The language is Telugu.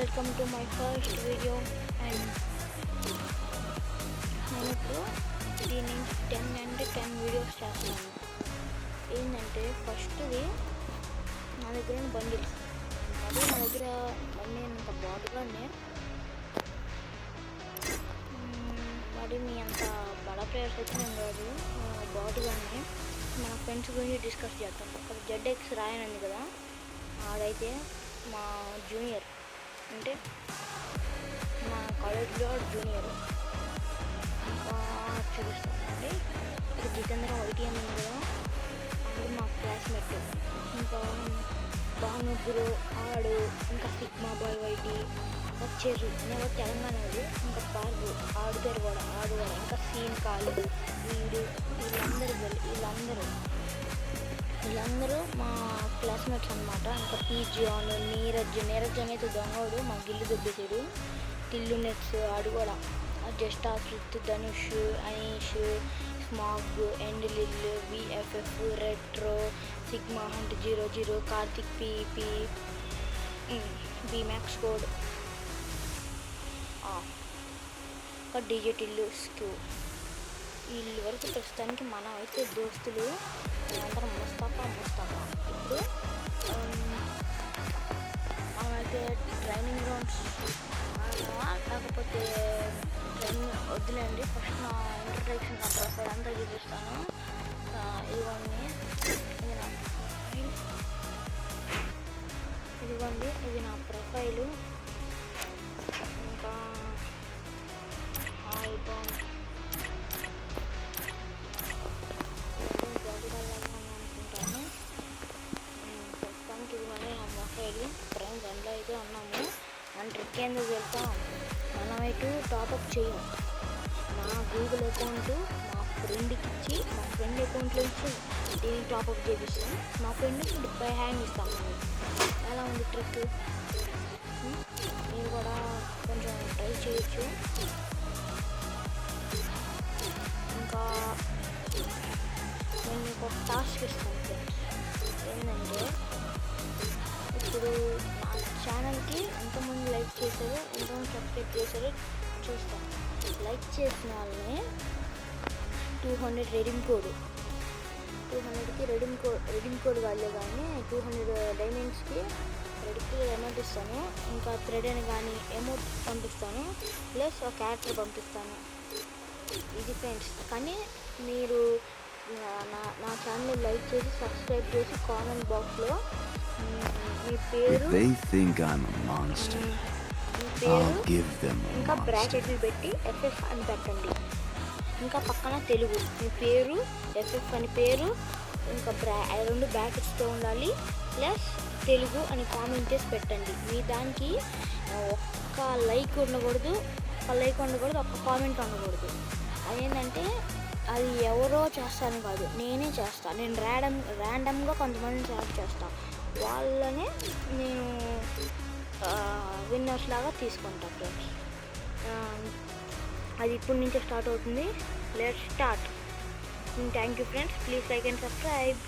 Welcome to my first video. And నేను ఇప్పుడు దీని నుంచి 10 వీడియోస్ చేస్తున్నాను. ఏంటంటే ఫస్ట్ది నా దగ్గర బండిల్స్, అదే నా దగ్గర బండి అంత బాటుగానే, మరి మీ అంత బడా ప్లేయర్స్ అయితే నేను కాదు, బాటుగానే మన ఫ్రెండ్స్ గురించి డిస్కస్ చేస్తాం. అక్కడ ZX రాయన్ ఉంది కదా, ఆడైతే మా జూనియర్, అంటే మా కాలేజ్లో జూనియర్. ఇంకా చూపిస్తానండి, ఇక్కడ జితేంద్ర YTM ఉంది కదా, అది మా క్లాస్మేట్. ఇంకా బానుగురు ఆడు, ఇంకా సిగ్మా బాయ్ YT, వచ్చేరు నేను తెలంగాణది. ఇంకా పార్గు ఆడు పేరు కూడా ఆడు, ఇంకా సీన్ కాలు, వీడు, వీళ్ళందరూ మా క్లాస్మేట్స్ అనమాట. ఇంకా పీజియాన్, నీరజ్ అనేది దొంగోడు, మా గిల్లు దొబ్బేసాడు. టిల్లు నెట్స్ ఆడు కూడా, just Ashrith, Dhanush, Anish, smog, end lil, VFF, retro, sigma hunt 00, Karthik, PP, BMAX code, ఇంకా DJ టిల్లు, స్క్యూ. వీళ్ళ వరకు ప్రస్తుతానికి మనం అయితే దోస్తులు. అందరం ముస్తాఫా. ఇప్పుడు మనమైతే ట్రైనింగ్ గ్రౌండ్స్ కాకపోతే ట్రైనింగ్ వద్దులేండి. ఫస్ట్ నా ఇంట్రడక్షన్, నా ప్రొఫైల్ అంతా చూపిస్తాను. ఇదిగోండి, ఇది నా ప్రొఫైలు. ఇంకా అనుకుంటాను. ప్రస్తుతానికి ఇది మళ్ళీ నా ప్రొఫైల్. ఫ్రెండ్స్ అందులో అయితే ఉన్నాము. మన ట్రిక్ ఎందుకు వెళ్తాం, మనమైతే టాపప్ చేయం. నా గూగుల్ అకౌంట్ మా ఫ్రెండ్కి ఇచ్చి, మా ఫ్రెండ్ అకౌంట్లో ఇచ్చి దీనికి టాపప్ చేపిస్తాం. మా ఫ్రెండ్కి బై హ్యాండ్ ఇస్తాం. ఎలా ఉంది ట్రిక్? మీరు కూడా కొంచెం ట్రై చేయొచ్చు. ఇంకా నేను మీకు ఒక టాస్క్ ఇస్తాను ఫ్రెండ్స్. ఏంటంటే ఇప్పుడు నా ఛానల్కి ఎంతమంది లైక్ చేశారో, ఎంతమంది సబ్స్క్రైబ్ చేశారో చూస్తాను. లైక్ చేసిన వాళ్ళని 200 రెడీమ్ కోడ్, 200కి రెడీమ్ కోడ్ కాలే కానీ 200 డైమండ్స్కి రెడీకి అమౌంట్ ఇస్తాను. ఇంకా థ్రెడ్ అని కానీ అమౌంట్ పంపిస్తాను, ప్లస్ ఒక క్యారెక్టర్ పంపిస్తాను. ఇది ఫ్రెండ్స్. కానీ మీరు నా ఛానల్ లైక్ చేసి సబ్స్క్రైబ్ చేసి కామెంట్ బాక్స్లో మీ పేరు, ఇంకా బ్రాకెట్లు పెట్టి FF అని పెట్టండి. ఇంకా పక్కన తెలుగు, మీ పేరు FF అని పేరు, ఇంకా 2 బ్రాకెట్స్తో ఉండాలి, ప్లస్ తెలుగు అని కామెంట్ చేసి పెట్టండి. మీ దానికి ఒక్క లైక్ ఉండకూడదు, ఒక్క కామెంట్ ఉండకూడదు. అదేంటంటే అది ఎవరో చేస్తాను కాదు, నేనే చేస్తాను. నేను ర్యాండమ్గా కొంతమంది సెలెక్ట్ చేస్తాను, వాళ్ళనే నేను విన్నర్స్ లాగా తీసుకుంటాను ఫ్రెండ్స్. అది ఇప్పటి నుంచే స్టార్ట్ అవుతుంది. Let's start. Thank you friends. Please like and subscribe.